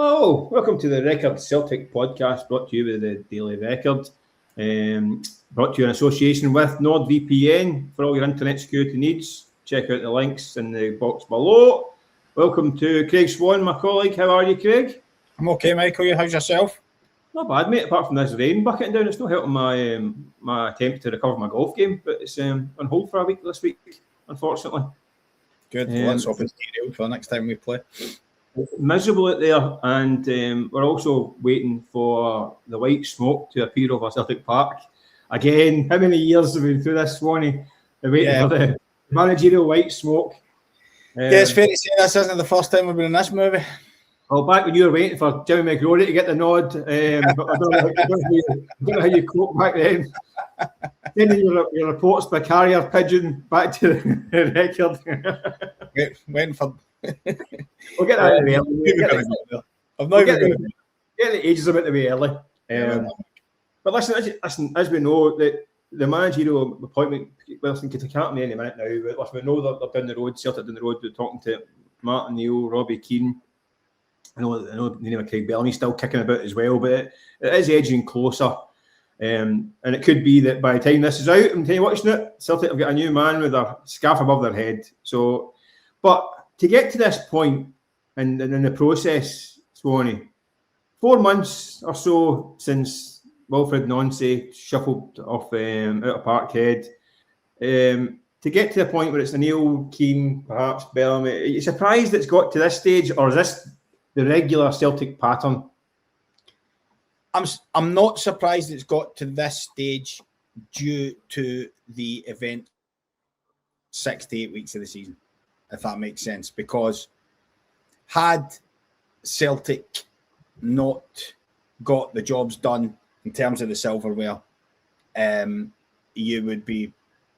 Hello, welcome to the Record Celtic podcast, brought to you by the Daily Record. Brought to you in association with NordVPN for all your internet security needs. Check out the links in the box below. Welcome to Craig Swan, my colleague. How are you, Craig? I'm okay, Michael. How's yourself? Not bad, mate. Apart from this rain bucketing down, it's not helping my attempt to recover my golf game, but it's on hold for a week this week, unfortunately. Good. Let's hope it's derailed for the next time we play. Miserable out there, and we're also waiting for the white smoke to appear over Celtic Park. Again, how many years have we been through this, Swanee? We're waiting for the managerial white smoke. It's fair to say this isn't the first time we've been in this movie. Well, back when you were waiting for Jimmy McGrory to get the nod, but I don't know how you coped back then. Sending your reports by carrier pigeon back to the record. Waiting for... We'll get that out of the way. I've not even get the ages about the way early. But listen, as we know, the managerial appointment, well, I think it can't be any minute now, but we know they're down the road, Celtic down the road, we're talking to O'Neill, Robbie Keane. I know the name of Craig Bellamy's still kicking about as well, but it is edging closer. And it could be that by the time this is out, I'm telling you watching it, Celtic have got a new man with a scarf above their head. So, but to get to this point and in the process, Swanee, 4 months or so since Wilfred Nonce shuffled off out of Parkhead, to get to the point where it's O'Neill, Keane, perhaps Bellamy, are you surprised it's got to this stage, or is this the regular Celtic pattern? I'm not surprised it's got to this stage due to the event 6 to 8 weeks of the season, if that makes sense. Because had Celtic not got the jobs done in terms of the silverware, you would be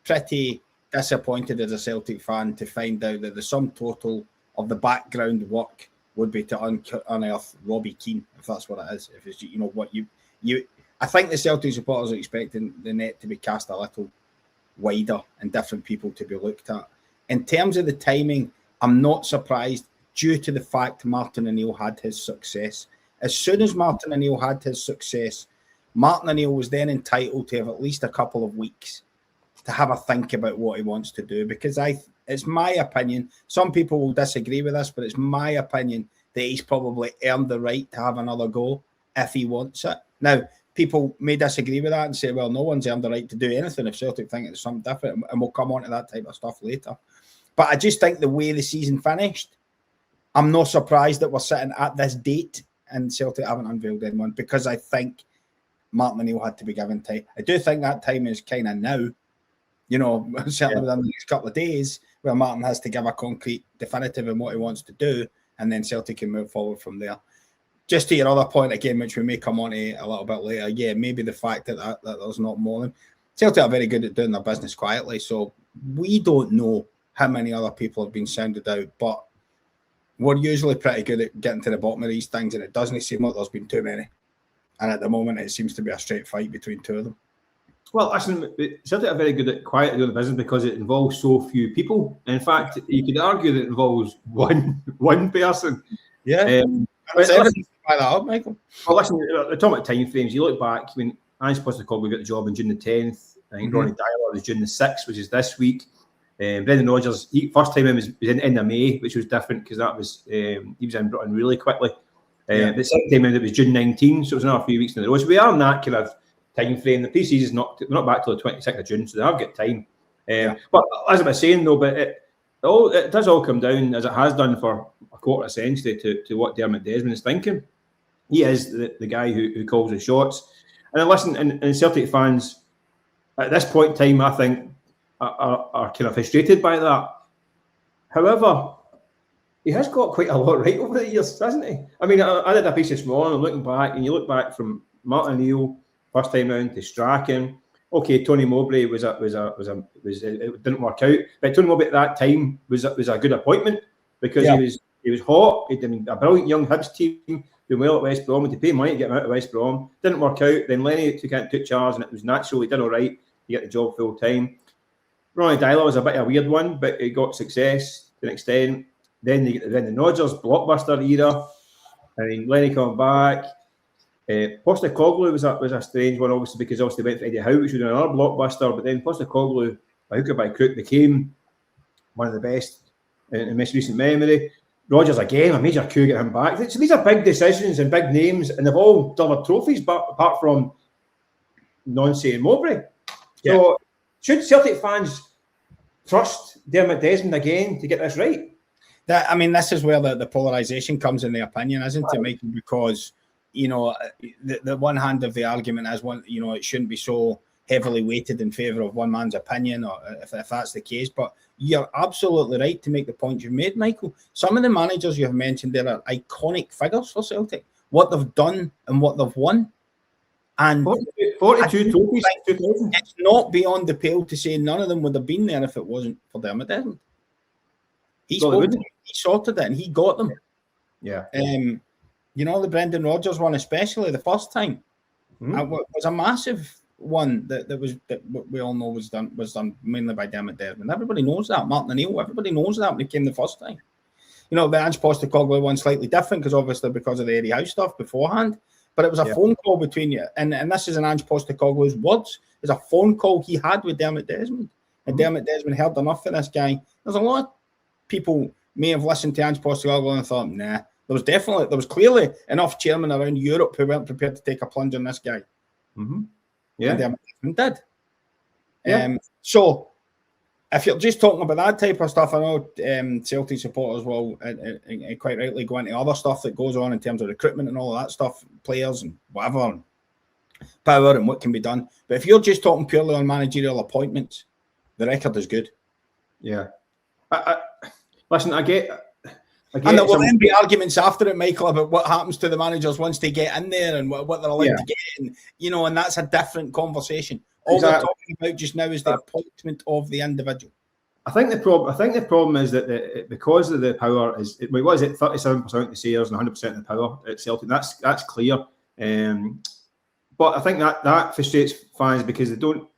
pretty disappointed as a Celtic fan to find out that the sum total of the background work would be to unearth Robbie Keane, if that's what it is. If it's, you know, what you I think the Celtic supporters are expecting the net to be cast a little wider and different people to be looked at. In terms of the timing, I'm not surprised due to the fact Martin O'Neill had his success. As soon as Martin O'Neill had his success, Martin O'Neill was then entitled to have at least a couple of weeks to have a think about what he wants to do, because it's my opinion, some people will disagree with this, but it's my opinion that he's probably earned the right to have another go if he wants it. Now, people may disagree with that and say, well, no one's earned the right to do anything if Celtic think it's something different, and we'll come on to that type of stuff later. But I just think the way the season finished, I'm not surprised that we're sitting at this date and Celtic haven't unveiled anyone, because I think Martin O'Neill had to be given time. I do think that time is kind of now, you know, certainly within the next couple of days, where Martin has to give a concrete definitive in what he wants to do, and then Celtic can move forward from there. Just to your other point again, which we may come on to a little bit later, yeah, maybe the fact that there's not more than Celtic are very good at doing their business quietly, so we don't know how many other people have been sounded out, but we're usually pretty good at getting to the bottom of these things, and it doesn't seem like there's been too many. And at the moment, it seems to be a straight fight between two of them. Well, listen, Celtic are very good at quietly doing the business because it involves so few people. In fact, you could argue that it involves one person. Yeah. By that up, Michael. Well, listen, we're talking about time frames. You look back, I mean, Ange Postecoglou got the job on June the 10th. I think Ronnie Dyler was June the 6th, which is this week. Brendan Rodgers, first time in was in the May, which was different because that was he was brought in really quickly. The second time in it was June 19, so it was another few weeks in a row. So we are in that kind of time frame. The pre-season's we're not back till the 26th of June, so they have got time. But as I was saying though, but it does all come down, as it has done for a quarter of a century, to what Dermot Desmond is thinking. He is the guy who calls the shots. And listen, and Celtic fans at this point in time, I think, are kind of frustrated by that. However, he has got quite a lot right over the years, hasn't he? I mean, I did a piece this morning, I'm looking back, and you look back from Martin O'Neill first time round to Strachan. Okay, Tony Mowbray it didn't work out, but Tony Mowbray at that time was a good appointment because he was hot. He did a brilliant young Hibs team, doing well at West Brom, and to pay money to get him out of West Brom didn't work out. Then Lenny took charge, and it was natural. He did all right. He got the job full time. Ronnie Dyler was a bit of a weird one, but he got success to an extent. Then you get the Rodgers blockbuster era. I mean, Lenny coming back. Postecoglou was a strange one, obviously, because obviously went for Eddie Howe, which was another blockbuster. But then Postecoglou, by hook or by crook, became one of the best in most recent memory. Rodgers again, a major coup get him back. So these are big decisions and big names, and they've all delivered trophies, but apart from Nonce and Mowbray. Yeah. So should Celtic fans trust Dermot Desmond again to get this right? This is where the polarisation comes in the opinion, isn't it, Michael? Because, the one hand of the argument is it shouldn't be so heavily weighted in favour of one man's opinion, or if that's the case. But you're absolutely right to make the point you've made, Michael. Some of the managers you've mentioned there are iconic figures for Celtic, what they've done and what they've won. And 42 trophies. It's not beyond the pale to say none of them would have been there if it wasn't for Dermot Desmond. He sorted it and he got them. Yeah. The Brendan Rodgers one, especially the first time, was a massive one that we all know was done mainly by Dermot Desmond. Everybody knows that. Martin O'Neill, everybody knows that when he came the first time. The Ange Postecoglou one slightly different because of the Eddie Howe stuff beforehand. But it was a phone call between you, and this is in Ange Postecoglou's words. It was a phone call he had with Dermot Desmond, and Dermot Desmond heard enough of this guy. There's a lot of people may have listened to Ange Postecoglou and thought, nah. There was clearly enough chairmen around Europe who weren't prepared to take a plunge on this guy. Mm-hmm. Yeah, and Desmond did. Yeah. So if you're just talking about that type of stuff, I know Celtic supporters will and quite rightly go into other stuff that goes on in terms of recruitment and all of that stuff, players and whatever, and power and what can be done. But if you're just talking purely on managerial appointments, the record is good. Yeah. Listen, I get and there will then be arguments after it, Michael, about what happens to the managers once they get in there and what they're allowed to get in, and that's a different conversation. All we're talking about just now is the appointment of the individual. I think the problem is that because of the power is, what is it, 37% of the shares and 100% of the power at Celtic. That's clear. But I think that frustrates fans because they don't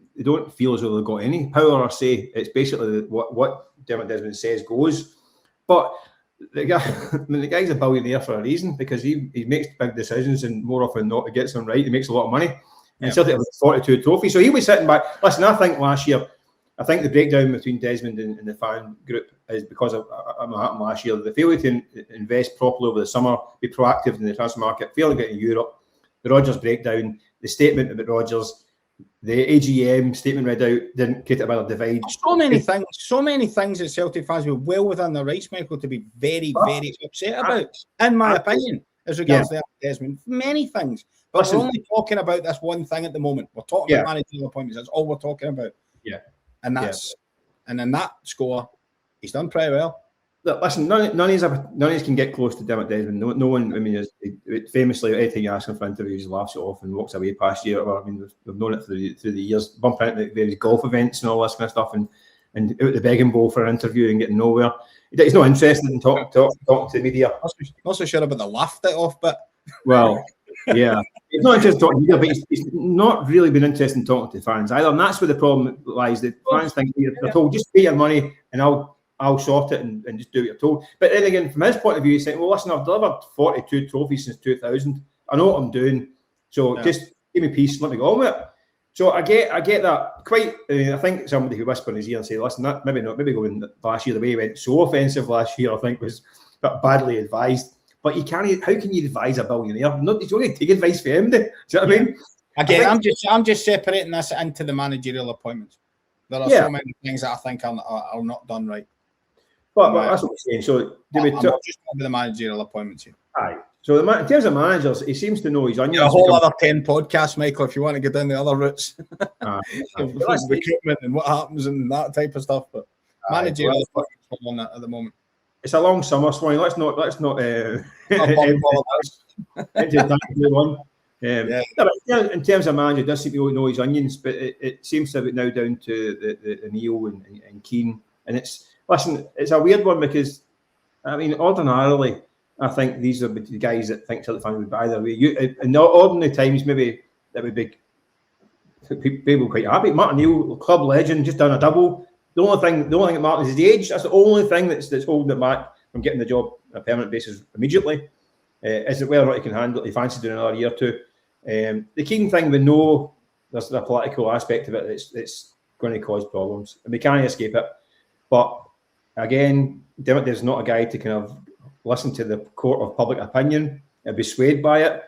feel as though they've got any power or say. It's basically what Dermot Desmond says goes. But the guy's a billionaire for a reason, because he makes big decisions, and more often than not, he gets them right. He makes a lot of money. And Celtic have 42 trophies. So he was sitting back. Listen, I think last year, the breakdown between Desmond and the fan group is because of what happened last year. They failed to invest properly over the summer, be proactive in the transfer market, failed to get in Europe. The Rodgers breakdown, the statement about Rodgers, the AGM statement read out didn't create a bit of divide. So many things that Celtic fans were well within their rights, Michael, to be very, very upset about, in my opinion, as regards to Desmond. Many things. But we're only talking about this one thing at the moment. We're talking about managerial appointments. That's all we're talking about. Yeah. And and in that score, he's done pretty well. Look, listen, none of us can get close to Dermot Desmond. No one, famously, anything you ask him for interviews, he laughs it off and walks away past you. We've known it through the years, bumping into various golf events and all this kind of stuff, and out the begging bowl for an interview and getting nowhere. He's not interested in talking to the media. Not so sure about the laughed it off bit. Well, yeah. He's not interested in talking to media, but he's not really been interested in talking to fans either. And that's where the problem lies. The fans think they're told, just pay your money and I'll sort it and just do what you're told. But then again, from his point of view, he's saying, well, listen, I've delivered 42 trophies since 2000. I know what I'm doing. So just give me peace and let me go on with it. So I get that quite. I think somebody who whispered in his ear and said, listen, that maybe going last year, the way he went so offensive last year, I think was badly advised. But how can you advise a billionaire? He's only take advice for him. Do you know what I mean? Again, I'm just separating this into the managerial appointments. There are so many things that I think are not done right. But that's what we're saying. So I'm not just talking about the managerial appointments here. Aye. So in terms of managers, he seems to know his onions. A whole other 10 podcasts, Michael, if you want to get down the other routes. Recruitment and what happens and that type of stuff. But managerial appointments are on that at the moment. It's a long summer, Swanee. Let's not. In terms of manager, does seem to know his onions, but it seems to be now down to the O'Neill and Keane, and it's a weird one because ordinarily I think these are the guys that think Celtic fans would buy their way. In ordinary times, maybe that would be people quite happy. Martin O'Neill, club legend, just done a double. The only thing that matters is his age. That's the only thing that's holding it back from getting the job on a permanent basis immediately. Is it whether or not he can handle it? He fancies doing another year or two. The Keane thing, we know there's a political aspect of it. It's going to cause problems, and we can't escape it. But again, Dermot is not a guy to kind of listen to the court of public opinion and be swayed by it.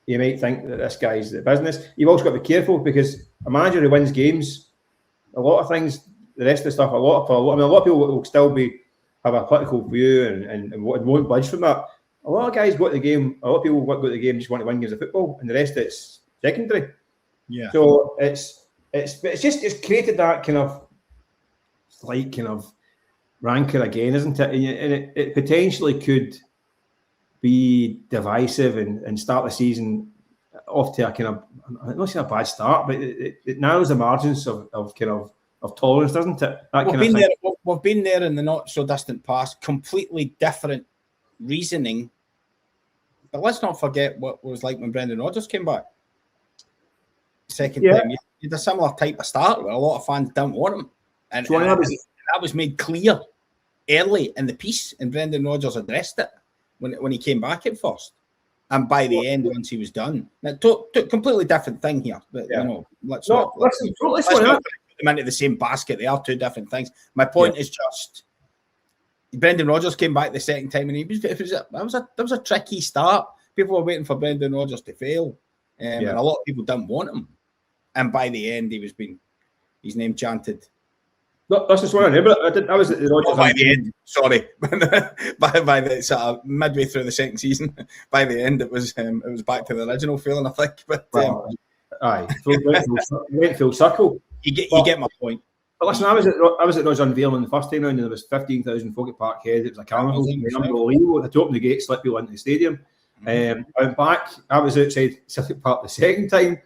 You might think that this guy's the business. You've also got to be careful, because a manager who wins games, a lot of things, the rest of the stuff, a lot of people will still have a political view and won't budge from that. A lot of guys go to the game. A lot of people go to the game just want to win games of football, and the rest of it's secondary. Yeah. So it's created that kind of slight kind of rancor again, isn't it? And it potentially could be divisive and start the season off to a kind of, I'm not saying a bad start, but it narrows the margins of tolerance, doesn't it? We've been there in the not so distant past. Completely different reasoning, but let's not forget what it was like when Brendan Rodgers came back. Second time, you had a similar type of start where a lot of fans don't want him, and that was made clear early in the piece, and Brendan Rodgers addressed it when he came back at first, and by the end, once he was done, now took completely different thing here. But let's not put them into the same basket. They are two different things. My point is just, Brendan Rodgers came back the second time, and that was a tricky start. People were waiting for Brendan Rodgers to fail, and a lot of people didn't want him. And by the end, his name chanted. No, that's just one. But I was at the Rodgers. By the end, sorry, by the sort of midway through the second season, by the end it was back to the original feeling, I think. But went full circle. You get my point. But listen, I was at Rodgers unveiling the first time round, and there was 15,000 folk at Parkhead. It was a carnival, unbelievable. They opened the gate, slipped people into the stadium. I went back. I was outside Celtic Park the second time,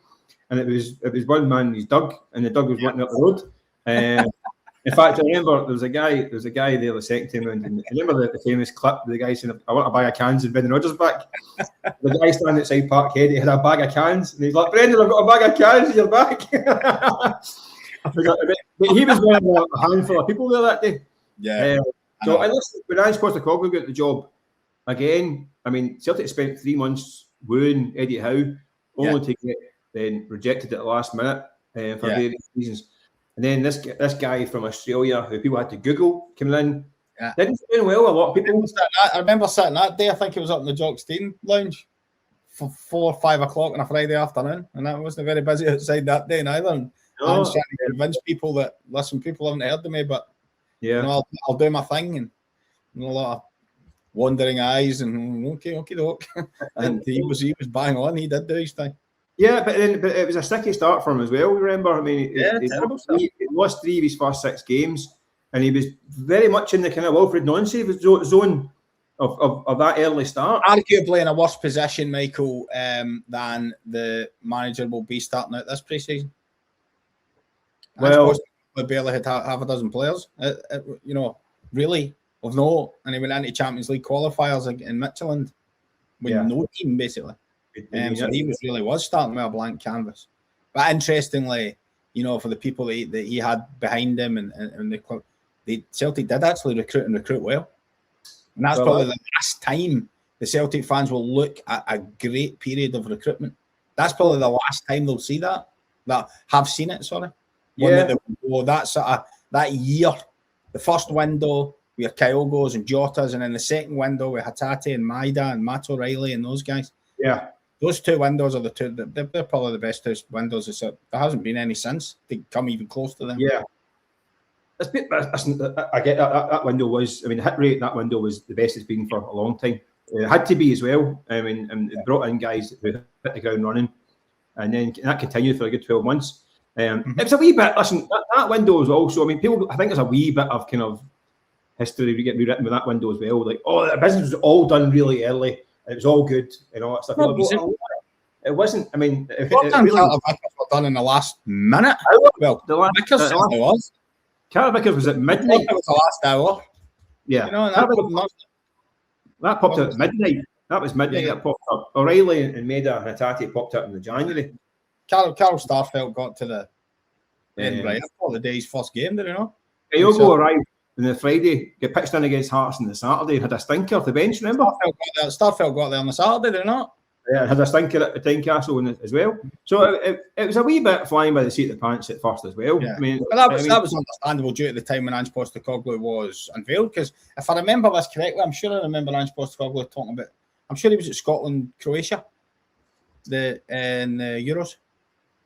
and it was one man in his dug, and the dug was running up the road. In fact, I remember there was a guy there the second time round, and I remember the famous clip of the guy saying, "I want a bag of cans," and Brendan Rodgers back. The guy standing outside Parkhead, he had a bag of cans, and he's like, "Brendan, I've got a bag of cans in your back." I forgot about it. But he was one of a handful of people there that day. Yeah. So when Ange Postecoglou got the job again, I mean, Celtic spent 3 months wooing Eddie Howe, only to get then rejected at the last minute for various reasons. And then this guy from Australia, who people had to Google, came in. Didn't do well. A lot of people. I remember sitting that day. I think it was up in the Jock Stein lounge for 4 or 5 o'clock on a Friday afternoon, and that wasn't very busy outside that day either. And I was trying to convince people that, listen, people haven't heard of me, but I'll do my thing, and a lot of wandering eyes, and okay, doke. And he was bang on. He did do his thing. Yeah, but it was a sticky start for him as well. Remember, I mean, he lost 3 of his first 6 games, and he was very much in the kind of Wilfred non-save zone of that early start. Arguably in a worse position, Michael, than the manager will be starting out this pre-season. Well, we barely had half a dozen players, really of note, and he went into Champions League qualifiers in Midtjylland with no team basically. So he was starting with a blank canvas. But interestingly, for the people that he had behind him and the club, Celtic did actually recruit well. And that's probably the last time the Celtic fans will look at a great period of recruitment. That's probably the last time they'll see that have seen it, sorry. That year, the first window, we had Kyogos and Jotas, and in the second window, we had Hatate and Maida and Matt O'Reilly and those guys. Yeah. Those 2 windows are they're probably the best 2 windows. There hasn't been any since to come even close to them. Yeah. I get that window was, I mean, the hit rate in that window was the best it's been for a long time. It had to be as well. I mean, and it brought in guys who hit the ground running, and then that continued for a good 12 months. It was a wee bit, listen, that window was also, I mean, people, I think there's a wee bit of kind of history we get rewritten with that window as well. Like, the business was all done really early. It was all good and all that stuff. It wasn't. I mean, were done in the last minute. Well, Vickers was. Carter Vickers was at midnight. It was the last hour. Yeah, that popped up at midnight. That was midnight. That popped up. O'Reilly and Maida and Hatate popped up in the January. Carl Starfelt got to the end right before the day's first game. Did you know? Kyogo arrived on the Friday, get pitched in against Hearts on the Saturday, and had a stinker off the bench, remember? Starfelt got there on the Saturday, did it not? Yeah, had a stinker at the Tynecastle as well. So it was a wee bit flying by the seat of the pants at first as well. Yeah. I mean, but that was understandable due to the time when Ange Postecoglou was unveiled. Because if I remember this correctly, I'm sure I remember Ange Postecoglou talking about. I'm sure he was at Scotland, Croatia, in the Euros.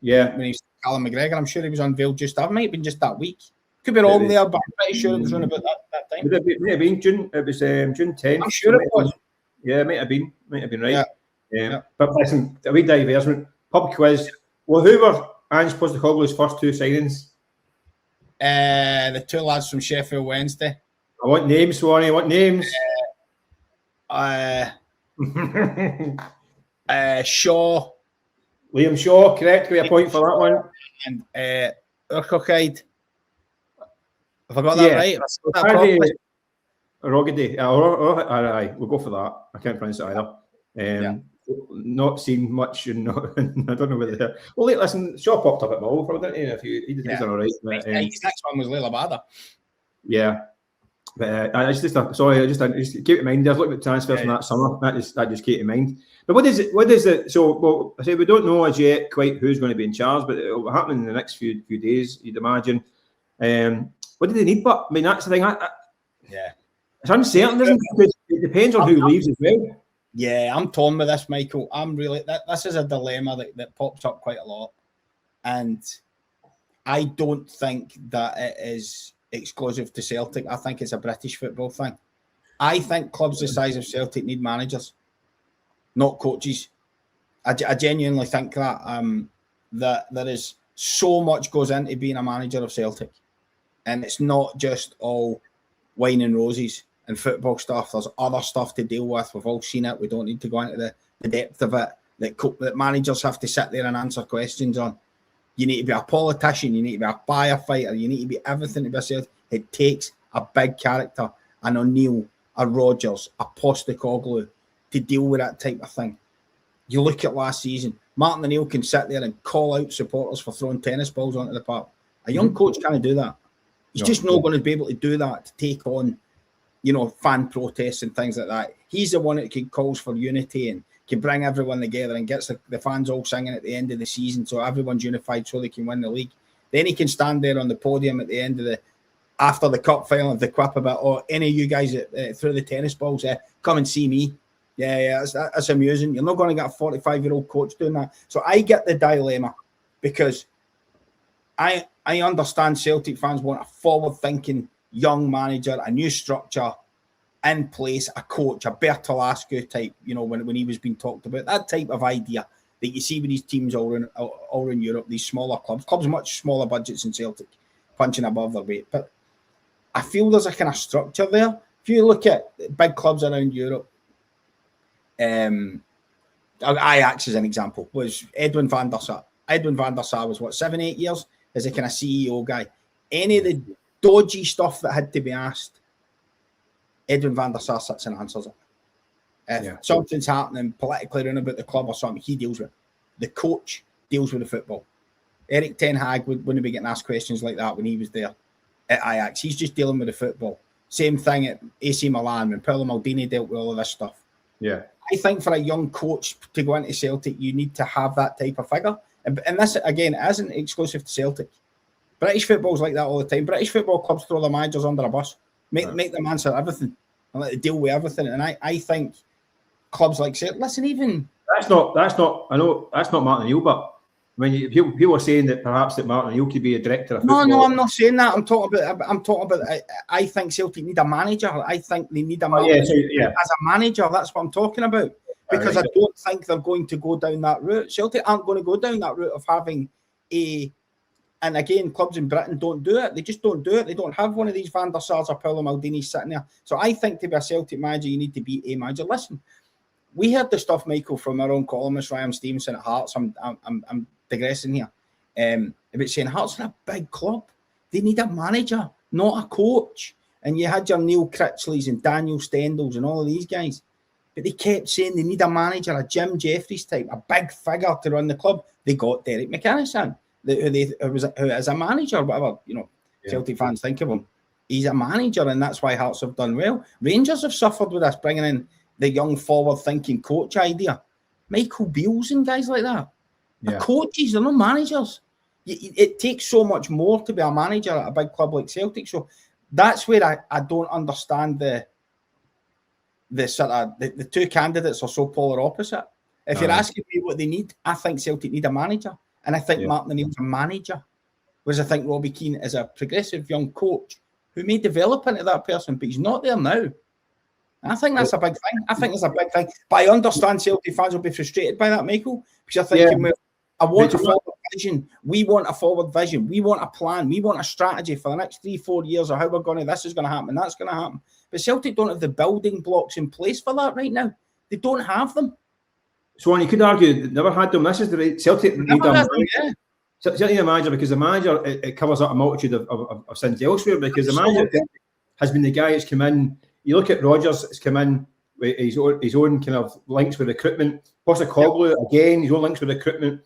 Yeah, when he was Callum McGregor, I'm sure he was unveiled just. That might have been just that week. Could be wrong there, but I'm pretty sure it was around about that time. It may have been June. It was June 10th. I'm sure it was. Yeah, it might have been right. Yeah. But listen, a wee diversion. Pub quiz. Well, who were Ange Postecoglou's first two signings? The two lads from Sheffield Wednesday. I want names, Swanee. I want names. Shaw. Liam Shaw, correct. Give me a point for that one. And Urquhart. Have I got that right? Roggedy. Aye, we'll go for that. I can't pronounce it either. Not seen much, and I don't know whether they're. Well, listen, Shaw popped up at my over, didn't he? He's all right. But, his next one was Leila Bada. Yeah. But I just keep in mind. I was looking at transfers from that summer. That just keep in mind. But what is it? So, well, I say we don't know as yet quite who's going to be in charge, but it will happen in the next few days, you'd imagine. What do they need? But I mean, that's the thing. It's uncertain, isn't it? Because it depends on who leaves as well. Yeah, I'm torn with this, Michael. This is a dilemma that pops up quite a lot, and I don't think that it is exclusive to Celtic. I think it's a British football thing. I think clubs the size of Celtic need managers, not coaches. I genuinely think that there is so much goes into being a manager of Celtic, and it's not just all wine and roses and football stuff. There's other stuff to deal with. We've all seen it. We don't need to go into the depth of it. That managers have to sit there and answer questions on. You need to be a politician. You need to be a firefighter. You need to be everything to be a Celtic. It takes a big character, an O'Neill, a Rodgers, a Postecoglou to deal with that type of thing. You look at last season. Martin O'Neill can sit there and call out supporters for throwing tennis balls onto the park. A young coach can't do that. He's just not going to be able to do that, to take on, fan protests and things like that. He's the one that calls for unity and can bring everyone together and gets the fans all singing at the end of the season so everyone's unified so they can win the league. Then he can stand there on the podium at the end of after the cup final of the quip about, any of you guys that threw the tennis balls, come and see me. Yeah, that's amusing. You're not going to get a 45-year-old coach doing that. So I get the dilemma because I understand Celtic fans want a forward-thinking young manager, a new structure in place, a coach, a Bertolascu type, when he was being talked about, that type of idea that you see with these teams all in Europe, these smaller clubs much smaller budgets than Celtic, punching above their weight. But I feel there's a kind of structure there. If you look at big clubs around Europe, Ajax as an example, was Edwin van der Sar. Edwin van der Sar was 7-8 years as a kind of CEO guy. Any of the dodgy stuff that had to be asked, Edwin van der Sar sits and answers it. If something's happening politically around about the club or something, he deals with it. The coach deals with the football. Eric Ten Hag wouldn't be getting asked questions like that when he was there at Ajax. He's just dealing with the football. Same thing at AC Milan when Paolo Maldini dealt with all of this stuff. Yeah. I think for a young coach to go into Celtic, you need to have that type of figure. And this, again, isn't exclusive to Celtic. British football's like that all the time. British football clubs throw their managers under a bus, make them answer everything and let them deal with everything. And I think clubs like Celtic, listen, even that's not. I know that's not Martin O'Neill, but when people are saying that perhaps that Martin O'Neill could be a director of football. No, I'm not saying that. I'm talking about. I think Celtic need a manager. I think they need a manager as a manager. That's what I'm talking about. Because I don't think they're going to go down that route. Celtic aren't going to go down that route of having and again, clubs in Britain don't do it. They just don't do it. They don't have one of these Van der Sars or Paolo Maldini sitting there. So I think to be a Celtic manager, you need to be a manager. Listen, we heard the stuff, Michael, from our own columnist Ryan Stevenson at Hearts. I'm digressing here. About saying Hearts are a big club. They need a manager, not a coach. And you had your Neil Critchleys and Daniel Stendals and all of these guys. But they kept saying they need a manager, a Jim Jeffries type, a big figure to run the club. They got Derek McInnes in, who is a manager, whatever Celtic fans think of him. He's a manager, and that's why Hearts have done well. Rangers have suffered with us, bringing in the young forward-thinking coach idea. Michael Beals and guys like that. They're coaches, they're not managers. It takes so much more to be a manager at a big club like Celtic. So that's where I don't understand the two candidates are so polar opposite. If you're asking me what they need, I think Celtic need a manager. And I think Martin O'Neill's a manager. Whereas I think Robbie Keane is a progressive young coach who may develop into that person, but he's not there now. And I think that's a big thing. I think it's a big thing. But I understand Celtic fans will be frustrated by that, Michael, because they're thinking, I want a forward vision. We want a forward vision. We want a plan. We want a strategy for the next 3-4 years of how we're going to, this is going to happen, that's going to happen. But Celtic don't have the building blocks in place for that right now. They don't have them. Swan, you could argue they never had them. This is the right Celtic need a manager. Celtic need a manager because the manager it covers up a multitude of sins elsewhere, because the manager has been the guy that's come in. You look at Rodgers, has come in with his own kind of links with recruitment. Postecoglou, again, his own links with recruitment.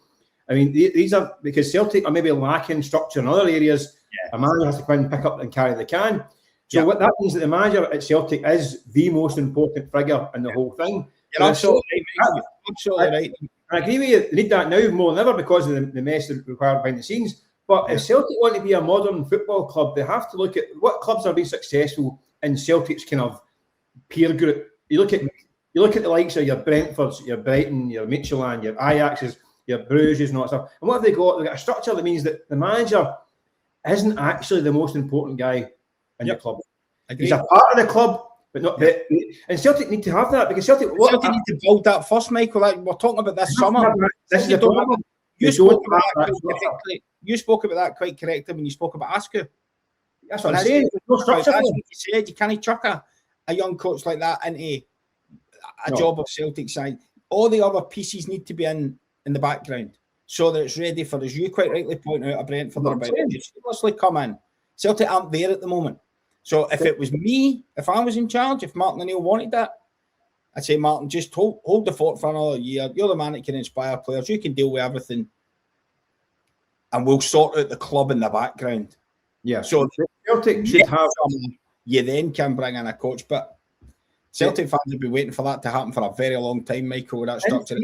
I mean, these are because Celtic are maybe lacking structure in other areas. A manager has to come in, pick up and carry the can. So what that means that the manager at Celtic is the most important figure in the whole thing. You're absolutely right. Absolutely right. I agree with you. They need that now more than ever because of the mess that's required behind the scenes. But if Celtic want to be a modern football club, they have to look at what clubs are being successful in Celtic's kind of peer group. You look at the likes of your Brentfords, your Brighton, your Midtjylland, your Ajaxes, your Bruges and all that stuff. And what have they got? They've got a structure that means that the manager isn't actually the most important guy in the club. He's a part of the club, but not. And Celtic need to have that because Celtic need to build that first, Michael. Like we're talking about this summer. You spoke about that quite correctly when you spoke about Askew. That's what I'm saying. No structure. That's what you said. You can't chuck a young coach like that into a job of Celtic side. All the other pieces need to be in the background so that it's ready for, as you quite rightly point out, a Brentford or about to seamlessly come in. Celtic aren't there at the moment. So if it was me, if I was in charge, if Martin O'Neill wanted that, I'd say, Martin, just hold the fort for another year. You're the man that can inspire players. You can deal with everything. And we'll sort out the club in the background. Yeah. So Celtic should have... You then can bring in a coach. But Celtic fans will be waiting for that to happen for a very long time, Michael. That structure. In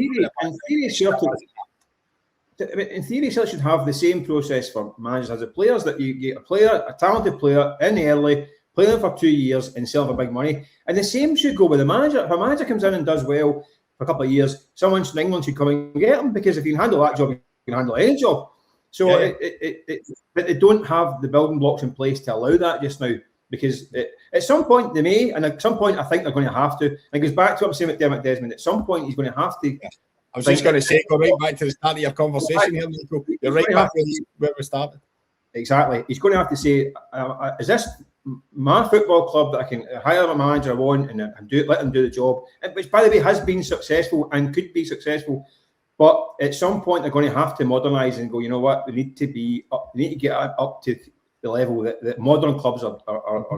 theory, Celtic should have the same process for managers as the players, that you get a talented player in early, play them for 2 years and sell for big money. And the same should go with the manager. If a manager comes in and does well for a couple of years, someone in England should come and get him, because if you can handle that job, you can handle any job. So but they don't have the building blocks in place to allow that just now, because at some point they may, and at some point I think they're going to have to. And it goes back to what I'm saying with Dermot Desmond. At some point he's going to have to. I was just going to say, go right back to the start of your conversation here, Nico. You're right back where we started. Exactly. He's going to have to say, is this my football club that I can hire a manager I want and let them do the job, which, by the way, has been successful and could be successful. But at some point, they're going to have to modernise and go, you know what, we need to be up, we need to get up to the level that modern clubs are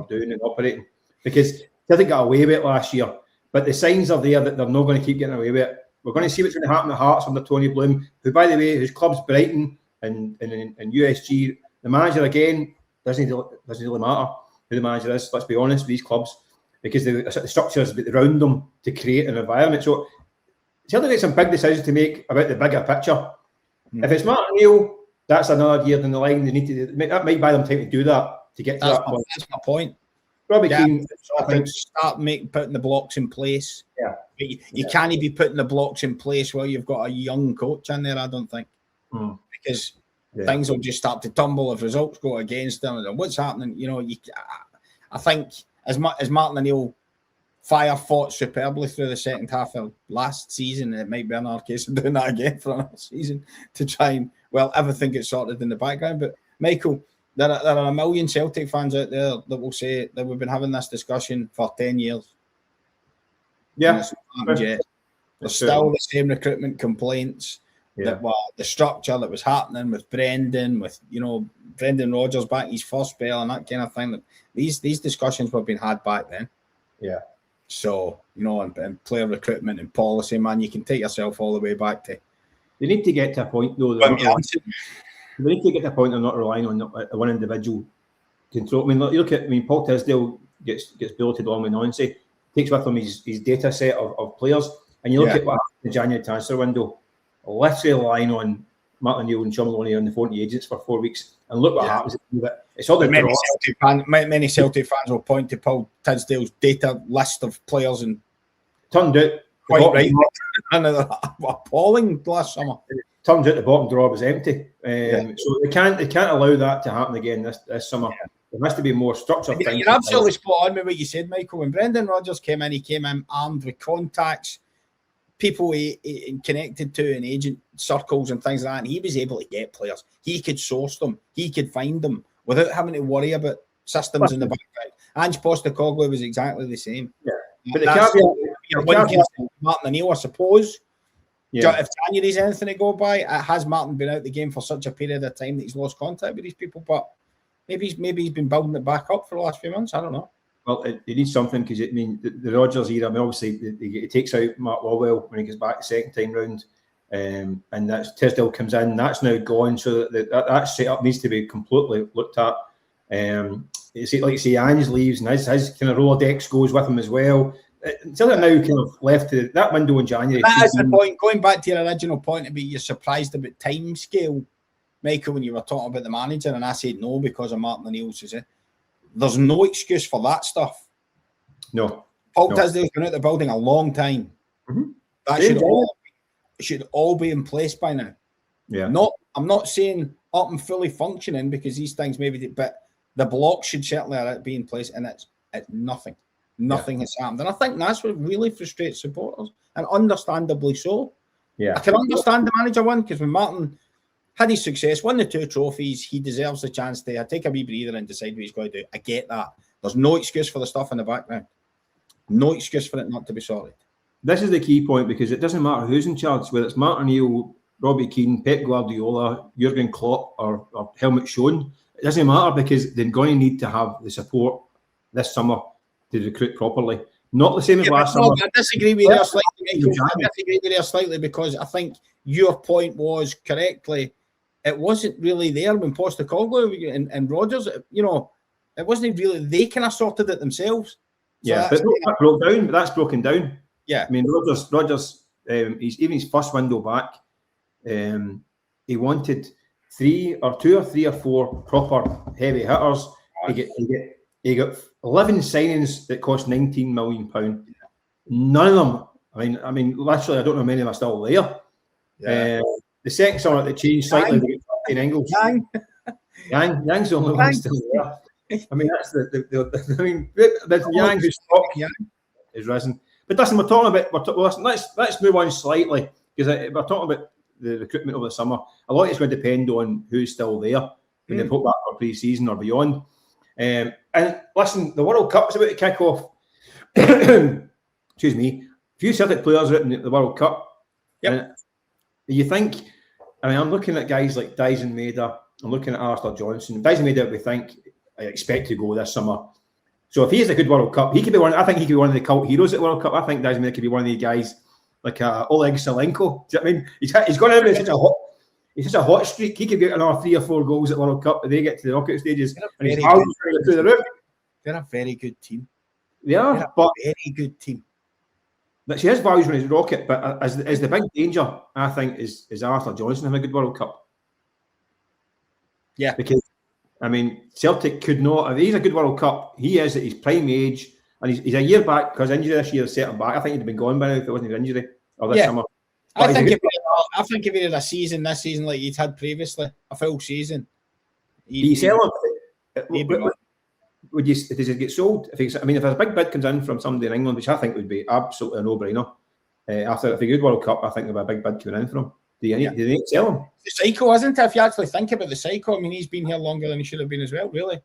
doing and operating. Because Celtic got away with it last year, but the signs are there that they're not going to keep getting away with it. We're going to see what's going to happen at Hearts under Tony Bloom, who, by the way, whose club's Brighton and USG. The manager, again, doesn't really matter who the manager is. Let's be honest with these clubs, because the structures around them to create an environment. So Celtic got some big decisions to make about the bigger picture. If it's Martin O'Neill, that's another year down the line. They need to. That might buy them time to do that, to get to that point. That's my point. Robbie Keane, I think start putting the blocks in place. Yeah, you can't be putting the blocks in place while you've got a young coach in there. I don't think, because things will just start to tumble if results go against them. And what's happening? You know, I think as Martin O'Neill fought superbly through the second half of last season, it might be another case of doing that again for another season to try and everything gets sorted in the background. But Michael, there are a million Celtic fans out there that will say that we've been having this discussion for 10 years. Yeah. There's still the same recruitment complaints that were the structure that was happening with Brendan, with Brendan Rodgers back his first spell and that kind of thing. These discussions were being had back then. Yeah. So, and player recruitment and policy, man, you can take yourself all the way back to. They need to get to a point, though. They need to get to a point of not relying on one individual control. I mean, look, Paul Tisdale gets billeted along with Nancy, takes with him his data set of players, and you look at what happened in the January transfer window, literally relying on Martin O'Neill and Sean Maloney on the phone to agents for 4 weeks, and look what happens. It's all the many Celtic fans will point to Paul Tisdale's data list of players, and turned out quite right, another appalling last summer. Turns out the bottom drawer was empty, so they can't allow that to happen again this summer. Yeah. There has to be more structure. You're absolutely spot on with what you said, Michael. When Brendan Rodgers came in, he came in armed with contacts, people he connected to in agent circles and things like that, and he was able to get players. He could source them, he could find them without having to worry about systems in the background. Ange Postecoglou was exactly the same. Yeah, but Martin O'Neill, I suppose. Yeah. If January's anything to go by, has Martin been out the game for such a period of time that he's lost contact with these people? But maybe he's been building it back up for the last few months. I don't know. Well, it needs something, because the Rodgers era. I mean, obviously he takes out Mark Lawwell when he gets back the second time round, and that's Tisdale comes in. That's now gone, so that setup needs to be completely looked at. Like you say, Ange leaves, and his kind of Rolodex goes with him as well. Until they're now kind of left to that window in January. That's the point. Going back to your original point about you're surprised about time scale, Michael, when you were talking about the manager, and I said no because of Martin O'Neill's. There's no excuse for that stuff. No. Paul Tisdale's been out the building a long time. Mm-hmm. That should all be in place by now. Yeah. I'm not saying up and fully functioning, because these things maybe, but the block should certainly be in place, and it's nothing. Nothing has happened. And I think that's what really frustrates supporters, and understandably so. Yeah. I can understand the manager one, because when Martin had his success, won the 2 trophies, he deserves the chance to take a wee breather and decide what he's going to do. I get that. There's no excuse for the stuff in the background. No excuse for it not to be sorted. This is the key point, because it doesn't matter who's in charge, whether it's Martin O'Neill, Robbie Keane, Pep Guardiola, Jurgen Klopp, or Helmut Schoen. It doesn't matter, because they're going to need to have the support this summer to recruit properly. Not the same as last summer. I disagree with you slightly. I disagree with you slightly, because I think your point was correctly. It wasn't really there when Postecoglou and Rodgers, it wasn't really, they kind of sorted it themselves. So but that broke down. But that's broken down. Yeah. I mean, Rodgers, even his first window back, he wanted 2 or 3 or 4 proper heavy hitters. He got 11 signings that cost £19 million. None of them. I mean, literally, I don't know how many of them are still there. Yeah. The second summer they changed slightly. In Engels, Yang's the only one still there. I mean, that's the Yang who's stock is risen. But listen, we're talking about. Listen, let's move on slightly, because we're talking about the recruitment over the summer. A lot is going to depend on who's still there when they put back for pre-season or beyond. And listen, the World Cup is about to kick off. Excuse me. A few Celtic players are in the World Cup. Yep. You think? I mean, I'm looking at guys like Dyson Maeder. I'm looking at Alistair Johnson. Dyson Maeder, I expect to go this summer. So if he has a good World Cup, he could be one. I think he could be one of the cult heroes at the World Cup. I think Dyson Maeder could be one of these guys like Oleg Salenko. Do you know what I mean? He's gone out with such a hot streak. He could get another 3 or 4 goals at World Cup if they get to the knockout stages. And he's through the roof. They're a very good team. They are, but a very good team. But she has values when he's rocket. But as the big danger, I think, is Alistair Johnson having a good World Cup. Yeah, because I mean, Celtic could not. If he's a good World Cup, he is at his prime age, and he's a year back, because injury this year set him back. I think he'd have been gone by now if it wasn't his injury or this summer. But I think if he had a season this season like he'd had previously, a full season, you sell him. Would you? Does it get sold? If a big bid comes in from somebody in England, which I think would be absolutely a no-brainer, after a good World Cup, I think there'll be a big bid coming in from him. Do they need to sell him? The cycle, isn't it? If you actually think about the cycle, I mean, he's been here longer than he should have been as well, really.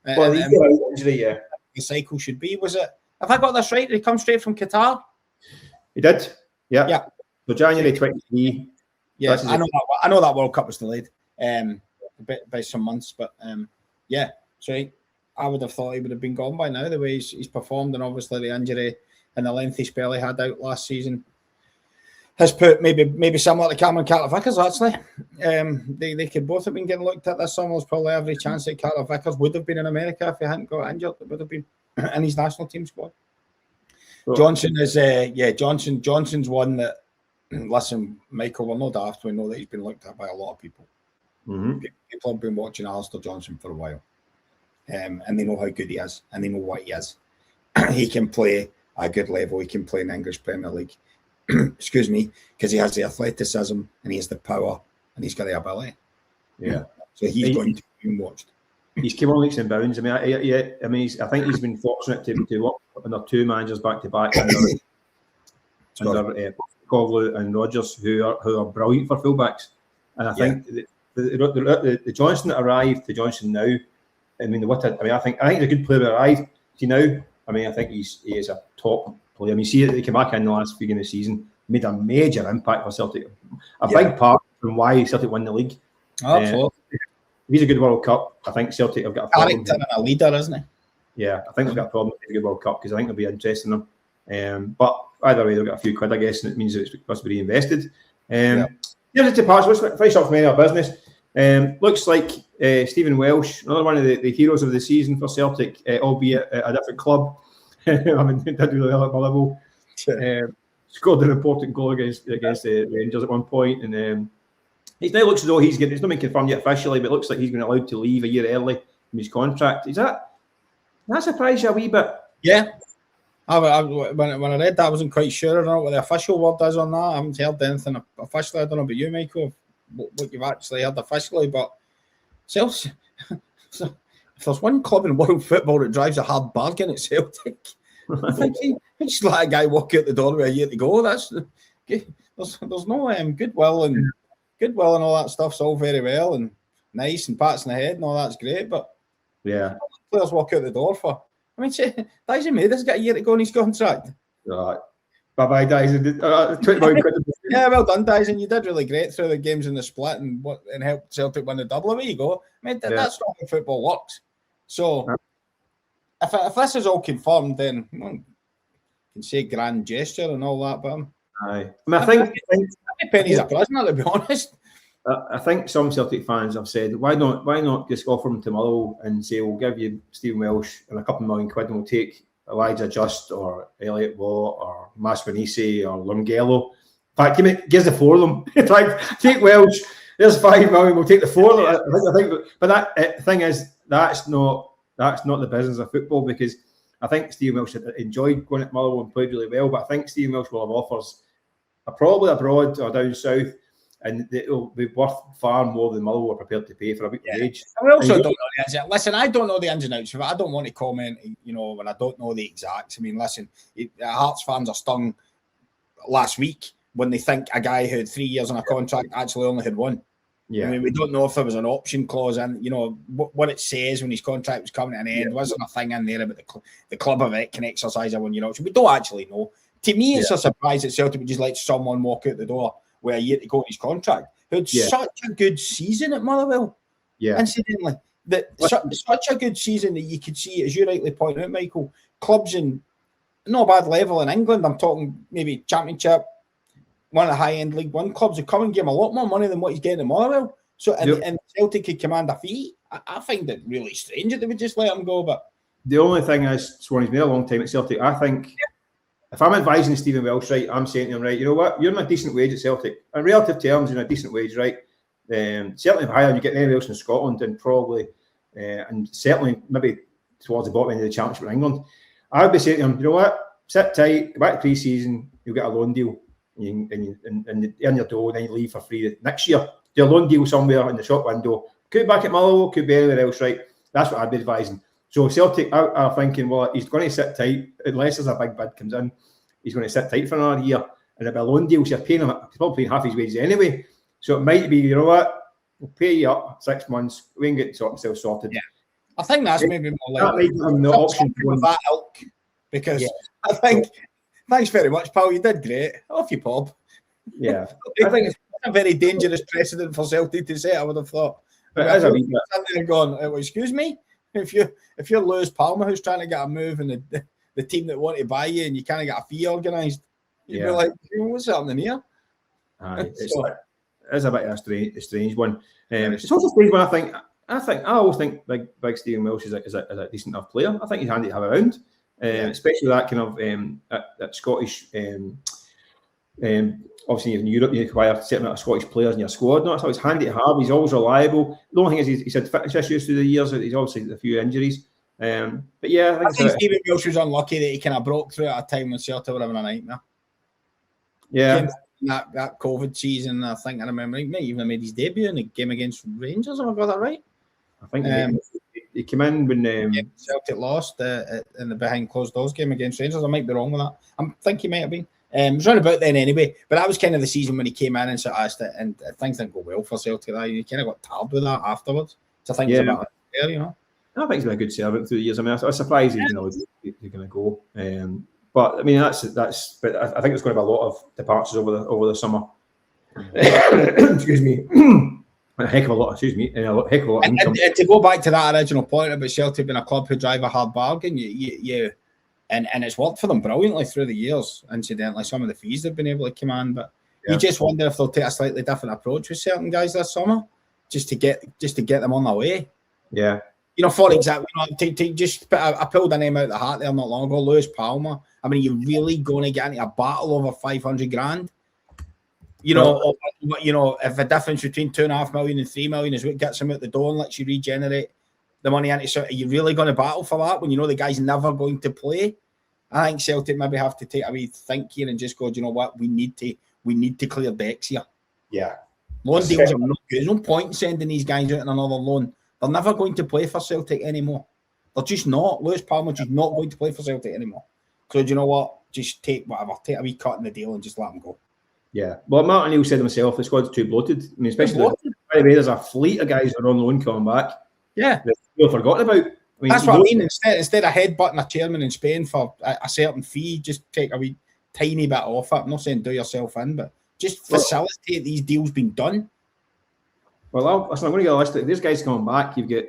Well, injury, the cycle should be. Was it? Have I got this right? Did he come straight from Qatar? He did. Yeah. So January 23. Yeah, I know that World Cup was delayed by some months, but so I would have thought he would have been gone by now, the way he's performed, and obviously the injury and the lengthy spell he had out last season has put maybe similar to Cameron Carter-Vickers, actually. They could both have been getting looked at this summer. There's probably every chance that Carter-Vickers would have been in America if he hadn't got injured. It would have been in his national team squad. Well, Johnson is, Johnson's one that, listen, Michael, we're no daft. We know that he's been looked at by a lot of people. Mm-hmm. People have been watching Alistair Johnson for a while. And they know how good he is, and they know what he is. He can play at a good level. He can play in the English Premier League. Excuse me, because he has the athleticism and he has the power and he's got the ability. Yeah. So he's going to be watched. He's came on leaps and bounds. I mean, I think he's been fortunate to work under two managers back to back under Kovlu and Rodgers, who are brilliant for fullbacks. And I think the Johnson that arrived, the Johnson now. I think he's a good player that arrived. See now, I mean, I think he is a top player. I mean, see, he came back in the last few games of the season, made a major impact for Celtic. A big part from why Celtic won the league. Absolutely. If he's a good World Cup, I think Celtic have got a problem. Character and a leader, isn't he? Yeah, I think they've got a problem with a good World Cup because I think they'll be interested in them. But either way, they've got a few quid, I guess, and it means it must be reinvested. Here's the two parts. Let's finish off from any other business. Looks like Stephen Welsh, another one of the heroes of the season for Celtic, albeit at a different club. I mean, did really well at Motherwell. Scored an important goal against the Rangers at one point, and he now looks as though he's getting. It's not been confirmed yet officially, but it looks like he's been allowed to leave a year early from his contract. Is that surprised you a wee bit? Yeah. When I read that, I wasn't quite sure. I don't know what the official word is on that. I haven't heard anything officially. I don't know about you, Michael, what you've actually heard officially, but if there's one club in world football that drives a hard bargain, it's Celtic. I think he just let a guy walk out the door with a year to go. There's no goodwill and all that stuff's all very well and nice and pats in the head and all that's great, but players walk out the door for. I mean, Dyson Mader's got a year to go on his contract. Right. Bye-bye, Dyson. 20 million quid. Yeah, well done, Dyson. You did really great through the games in the split and helped Celtic win the double. Away you go. I mean, that's not how football works. So, if this is all confirmed, then you can say grand gesture and all that, but I mean, I think pennies a prisoner, to be honest. I think some Celtic fans have said, why not just offer him to Motherwell and say, we'll give you Stephen Welsh and a couple of million quid and we'll take Elijah Just or Elliot Waugh or Maspanisi or Lungello. In fact, gives the four of them. Take Welsh, there's 5 million, we'll take the four of them. I think, but that thing is, that's not the business of football, because I think Stephen Welsh enjoyed going at Motherwell and played really well, but I think Stephen Welsh will have offers probably abroad or down south, and it will be worth far more than Motherwell are prepared to pay for a bit of age. I also don't know the ins and outs. Listen, I don't know the ins and outs of it. I don't want to comment, when I don't know the exacts. I mean, listen, Hearts fans are stung last week when they think a guy who had 3 years on a contract actually only had one. Yeah. I mean, we don't know if there was an option clause and, what it says when his contract was coming to an end. Yeah. Was there a thing in there about the club of it can exercise a 1 year option? We don't actually know. To me, it's a surprise that Celtic would just let someone walk out the door with a year to go in his contract, who had such a good season at Motherwell. Yeah. Incidentally, such a good season that you could see, as you rightly point out, Michael, clubs in not a bad level in England, I'm talking maybe Championship, one of the high-end League One clubs, would come and give him a lot more money than what he's getting at Motherwell. So, and Celtic could command a fee. I find it really strange that they would just let him go. But the only thing is, Swan, he's been a long time at Celtic. I think if I'm advising Stephen Welsh, right, I'm saying to him, right, you know what, you're on a decent wage at Celtic. In relative terms, you're on a decent wage, right? Certainly higher than you get anywhere else in Scotland, and probably, and certainly maybe towards the bottom end of the Championship in England. I would be saying to him, you know what, sit tight, go back to pre-season, you'll get a loan deal, and earn your dough, and then you leave for free next year. Do a loan deal somewhere in the shop window. Could be back at Motherwell, could be anywhere else, right? That's what I'd be advising. So Celtic are thinking, well, he's going to sit tight unless there's a big bid comes in. He's going to sit tight for another year, and it'll be a loan deal. So you're paying him, he's probably paying half his wages anyway. So it might be, you know what, we'll pay you up 6 months. We can get himself sorted. Yeah, I think that's maybe more like that. Might give him the option with that ilk, because I think. Thanks very much, pal. You did great. Off you pop. Yeah, I think it's a very dangerous precedent for Celtic to set. I would have thought. But as a wee bit. Going, excuse me, if you're Lewis Palmer who's trying to get a move and the team that want to buy you and you can't get a fee organised, you'd be like, what's happening here? It's a bit of a strange one. It's also a strange one. I always think Big Stephen Welsh is a decent enough player. I think he's handy to have around, especially that kind of that Scottish. Obviously, in Europe, you require a certain amount of Scottish players in your squad. No, so it's handy to have. He's always reliable. The only thing is he's had fitness issues through the years. He's obviously had a few injuries. But yeah, I think Stephen Welsh was unlucky that he kind of broke through at a time when Celtic were having a nightmare. Yeah. That COVID season, I think I remember he may even made his debut in the game against Rangers. Have I got that right? I think he came in when Celtic lost in the behind closed doors game against Rangers. I might be wrong with that. I think he might have been. It was right about then anyway. But that was kind of the season when he came in and sort of and things didn't go well for Celtic. He kind of got tabbed with that afterwards. So I think it's about there, you know. I think he's been a good servant through the years. I mean, I was surprised he's going to go. But I mean, that's. But I think there's going to be a lot of departures over the summer. Excuse me. A heck of a lot. Excuse me. A heck of a lot. And to go back to that original point about Celtic being a club who drive a hard bargain, and it's worked for them brilliantly through the years. Incidentally, some of the fees they've been able to command, but you just wonder if they'll take a slightly different approach with certain guys this summer, just to get them on their way. Yeah. You know, for example, I pulled a name out of the hat there not long ago, Lewis Palmer. I mean, you're really going to get into a battle over 500 grand. You know, if the difference between 2.5 million and 3 million is what gets him out the door and lets you regenerate the money into, so are you really going to battle for that when you know the guy's never going to play? I think Celtic maybe have to take a wee think here and just go, do you know what? We need to clear decks here. Yeah. Loan deals are not good. There's no point in sending these guys out on another loan. They're never going to play for Celtic anymore. They're just not. Lewis Palmer's just not going to play for Celtic anymore. So do you know what? Just take whatever. Take a wee cut in the deal and just let them go. Yeah. Well, Martin O'Neill said himself, the squad's too bloated. I mean, especially by the way, there's a fleet of guys that are on loan coming back. Yeah. They're forgotten about. I mean, that's what I mean. Instead of headbutting a chairman in Spain for a certain fee, just take a wee tiny bit off it. I'm not saying do yourself in, but just facilitate these deals being done. Well, I'm going to get a list of these guys coming back. You've got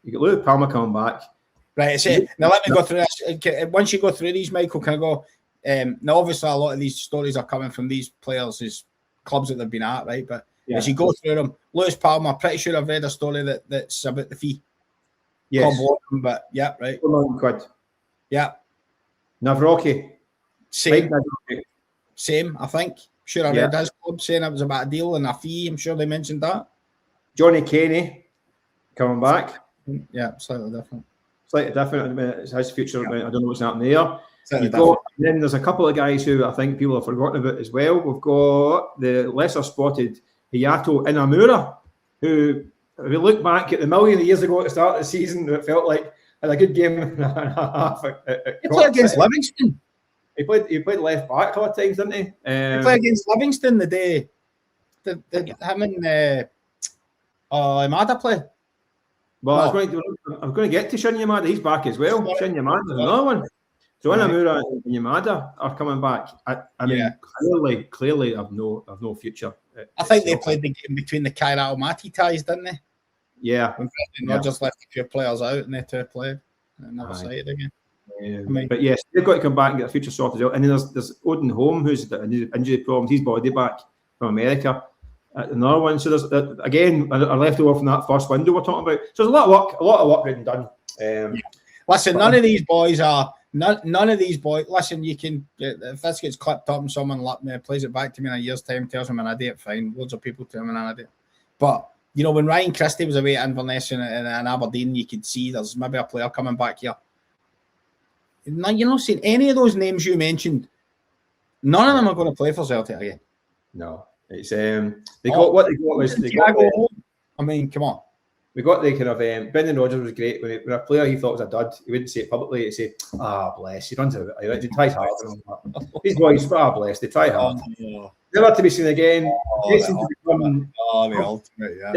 Lewis Palmer coming back. Right. Now let me go through this. Once you go through these, Michael, can I go? Now, obviously, a lot of these stories are coming from these players' clubs that they've been at, right? But as you go through them, Lewis Palmer, pretty sure I've read a story that's about the fee. Yes. But yeah, right. £4 Yeah. Navrocki. Same, I think. Sure, I read his club saying it was about a deal and a fee. I'm sure they mentioned that. Johnny Kenny coming back. Yeah, slightly different. I mean, it's his future. I don't know what's happening there. Then there's a couple of guys who I think people have forgotten about as well. We've got the lesser spotted Hayato Inamura, who, if we look back at the million of years ago at the start of the season, it felt like had a good game and a half. He played against Livingston. He played left back a couple of times, didn't he? He played against Livingston the day him and Imada play. Well, I was going to get to Shin Yamada. He's back as well. Shin Yamada is another one. So Inamura and Yamada are coming back. I mean, clearly, I've no future. I think they played the game between the Kaira Almaty ties, didn't they? Yeah. Not just left a few players out, and they two played and never sighted again. But yes, they've got to come back and get a future sorted out. And then there's Odin Holm, who's got injury problems. He's body back from America. Another one. So there's again a leftover from that first window we're talking about. So there's a lot of work being done. Listen, none of these boys are. None of these boys. Listen, you can if this gets clipped up and someone plays it back to me in a year's time, tells me I'm an idiot. Fine, loads of people tell me I'm an idiot. But you know, when Ryan Christie was away at Inverness and Aberdeen, you could see there's maybe a player coming back here. Now, you're not seeing any of those names you mentioned. None of them are going to play for Celtic again. No, it's they got what they got was they got. I mean, come on. We got the kind of Brendan Rodgers was great when a player he thought was a dud. He wouldn't say it publicly. He'd say, bless. He runs out. He tries hard. These boys, bless. They try hard. Never to be seen again. The ultimate, yeah.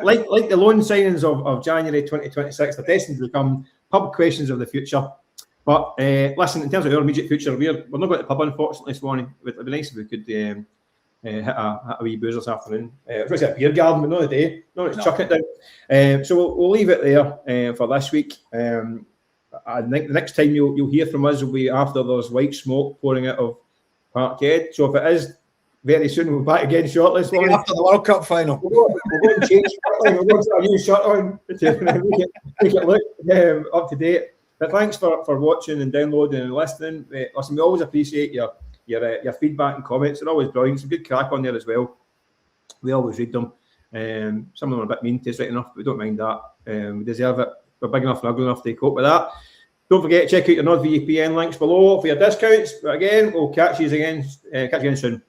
Like the loan signings of January 2026, they're destined to become pub questions of the future. But listen, in terms of our immediate future, we're not going to the pub, unfortunately, Swanee. It'd be nice if we could hit a wee booze this afternoon. I was going to say a beer garden, but not a day. No, let's chuck it down. So we'll leave it there for this week. I think the next time you'll hear from us will be after there's white smoke pouring out of Parkhead. So if it is very soon. We'll be back again shortly. Swanee. After the World Cup final. We're going to change shortly. We're going to put a new shirt on to make it look up to date. But thanks for watching and downloading and listening. Listen, we always appreciate your feedback and comments. They're always brilliant. Some good crack on there as well. We always read them. Some of them are a bit mean to us right enough, but we don't mind that. We deserve it. We're big enough and ugly enough to cope with that. Don't forget to check out your NordVPN links below for your discounts. But again, we'll catch you again soon.